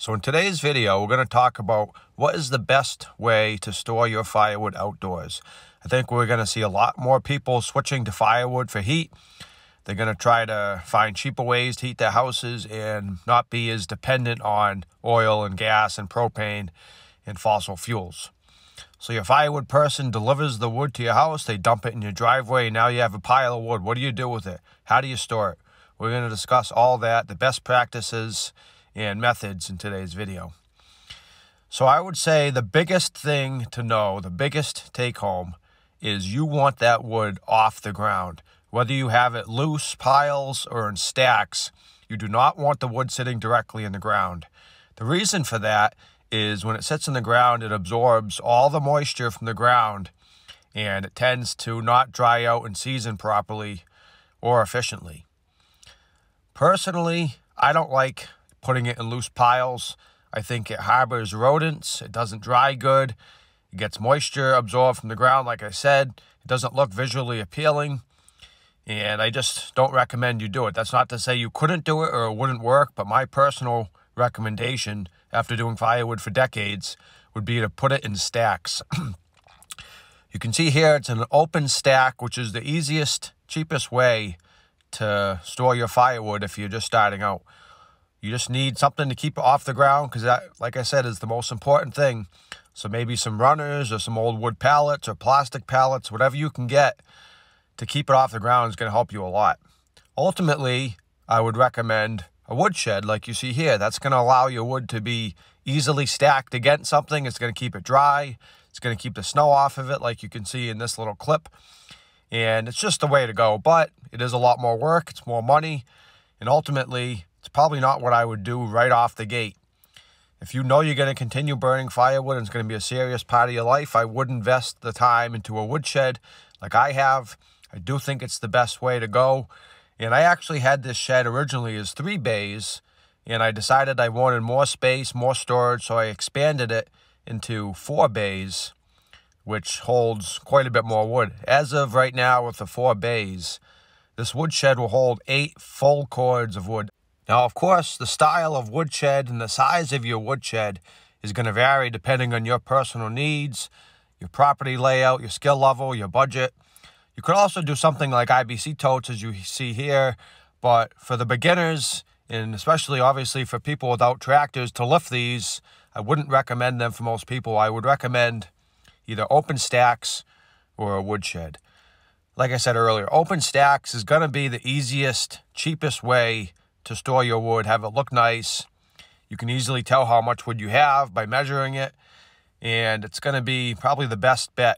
So in today's video, we're going to talk about what is the best way to store your firewood outdoors. I think we're going to see a lot more people switching to firewood for heat. They're going to try to find cheaper ways to heat their houses and not be as dependent on oil and gas and propane and fossil fuels. So your firewood person delivers the wood to your house, they dump it in your driveway, and now you have a pile of wood. What do you do with it? How do you store it? We're going to discuss all that, the best practices and methods in today's video. So I would say the biggest thing to know, the biggest take home, is you want that wood off the ground. Whether you have it loose, piles, or in stacks, you do not want the wood sitting directly in the ground. The reason for that is when it sits in the ground, it absorbs all the moisture from the ground, and it tends to not dry out and season properly or efficiently. Personally, I don't like putting it in loose piles. I think it harbors rodents. It doesn't dry good. It gets moisture absorbed from the ground, like I said. It doesn't look visually appealing, and I just don't recommend you do it. That's not to say you couldn't do it or it wouldn't work, but my personal recommendation after doing firewood for decades would be to put it in stacks. You can see here it's an open stack, which is the easiest, cheapest way to store your firewood if you're just starting out. You just need something to keep it off the ground because that, like I said, is the most important thing. So maybe some runners or some old wood pallets or plastic pallets, whatever you can get to keep it off the ground is going to help you a lot. Ultimately, I would recommend a wood shed like you see here. That's going to allow your wood to be easily stacked against something. It's going to keep it dry. It's going to keep the snow off of it like you can see in this little clip. And it's just the way to go, but it is a lot more work. It's more money. And ultimately, it's probably not what I would do right off the gate. If you know you're going to continue burning firewood and it's going to be a serious part of your life, I would invest the time into a wood shed like I have. I do think it's the best way to go. And I actually had this shed originally as 3 bays, and I decided I wanted more space, more storage, so I expanded it into 4 bays, which holds quite a bit more wood. As of right now with the 4 bays, this wood shed will hold 8 full cords of wood. Now, of course, the style of wood shed and the size of your wood shed is going to vary depending on your personal needs, your property layout, your skill level, your budget. You could also do something like IBC totes as you see here, but for the beginners, and especially obviously for people without tractors to lift these, I wouldn't recommend them for most people. I would recommend either open stacks or a wood shed. Like I said earlier, open stacks is going to be the easiest, cheapest way to store your wood, have it look nice. You can easily tell how much wood you have by measuring it, and it's going to be probably the best bet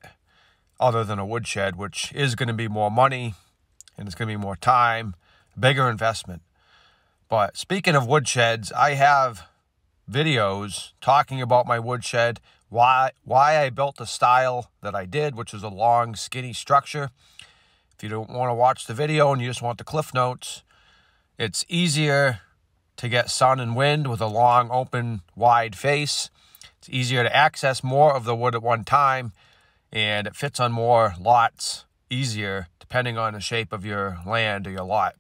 other than a wood shed, which is going to be more money and it's going to be more time, bigger investment. But speaking of wood sheds, I have videos talking about my wood shed, why I built the style that I did, which is a long, skinny structure. If you don't want to watch the video and you just want the cliff notes, it's easier to get sun and wind with a long, open, wide face. It's easier to access more of the wood at one time, and it fits on more lots easier depending on the shape of your land or your lot.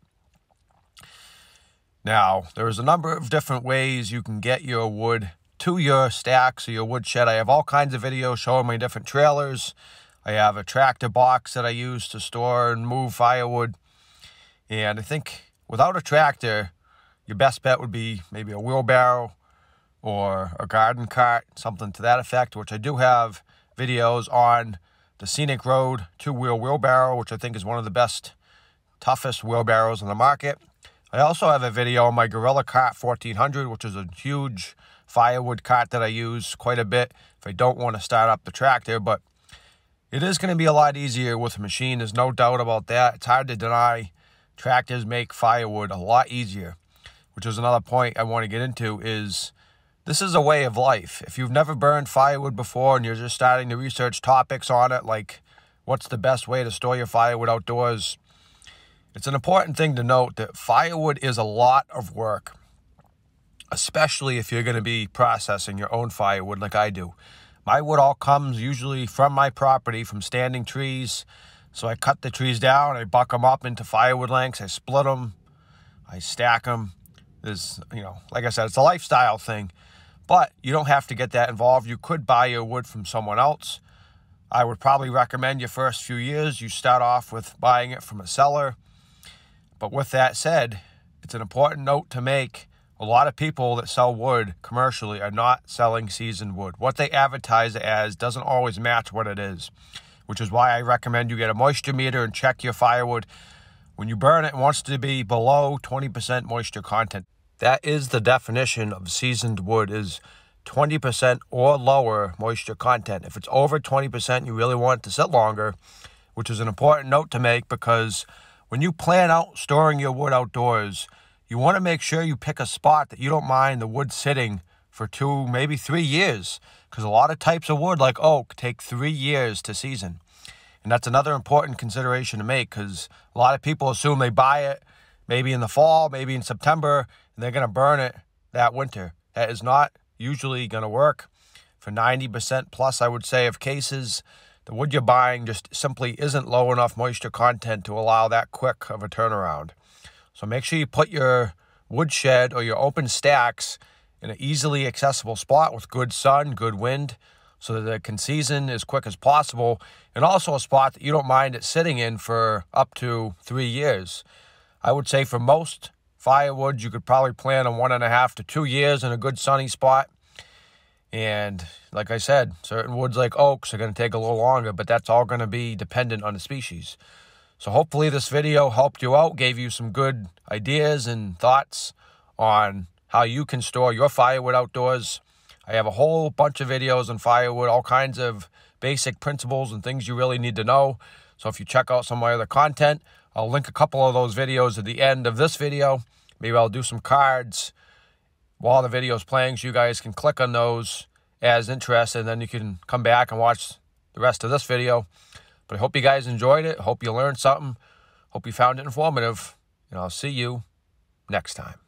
Now, there's a number of different ways you can get your wood to your stacks or your wood shed. I have all kinds of videos showing my different trailers. I have a tractor box that I use to store and move firewood. And I think without a tractor, your best bet would be maybe a wheelbarrow or a garden cart, something to that effect, which I do have videos on the Scenic Road 2-wheel wheelbarrow, which I think is one of the best, toughest wheelbarrows on the market. I also have a video on my Gorilla Cart 1400, which is a huge firewood cart that I use quite a bit if I don't want to start up the tractor, but it is going to be a lot easier with a machine. There's no doubt about that. It's hard to deny. Tractors make firewood a lot easier, which is another point I want to get into is this is a way of life. If you've never burned firewood before and you're just starting to research topics on it, like what's the best way to store your firewood outdoors, it's an important thing to note that firewood is a lot of work, especially if you're going to be processing your own firewood like I do. My wood all comes usually from my property, from standing trees. So I cut the trees down, I buck them up into firewood lengths, I split them, I stack them. There's, like I said, it's a lifestyle thing. But you don't have to get that involved. You could buy your wood from someone else. I would probably recommend your first few years you start off with buying it from a seller. But with that said, it's an important note to make. A lot of people that sell wood commercially are not selling seasoned wood. What they advertise it as doesn't always match what it is, which is why I recommend you get a moisture meter and check your firewood. When you burn it, it wants to be below 20% moisture content. That is the definition of seasoned wood, is 20% or lower moisture content. If it's over 20%, you really want it to sit longer, which is an important note to make, because when you plan out storing your wood outdoors, you want to make sure you pick a spot that you don't mind the wood sitting for 2, maybe 3 years, because a lot of types of wood, like oak, take 3 years to season. And that's another important consideration to make, because a lot of people assume they buy it maybe in the fall, maybe in September, and they're going to burn it that winter. That is not usually going to work. For 90% plus, I would say, of cases, the wood you're buying just simply isn't low enough moisture content to allow that quick of a turnaround. So make sure you put your wood shed or your open stacks in an easily accessible spot with good sun, good wind, so that it can season as quick as possible, and also a spot that you don't mind it sitting in for up to 3 years. I would say for most firewood, you could probably plan on 1.5 to 2 years in a good sunny spot. And like I said, certain woods like oaks are going to take a little longer, but that's all going to be dependent on the species. So hopefully this video helped you out, gave you some good ideas and thoughts on how you can store your firewood outdoors. I have a whole bunch of videos on firewood, all kinds of basic principles and things you really need to know. So if you check out some of my other content, I'll link a couple of those videos at the end of this video. Maybe I'll do some cards while the video is playing, so you guys can click on those as interested, and then you can come back and watch the rest of this video. But I hope you guys enjoyed it. Hope you learned something. Hope you found it informative. And I'll see you next time.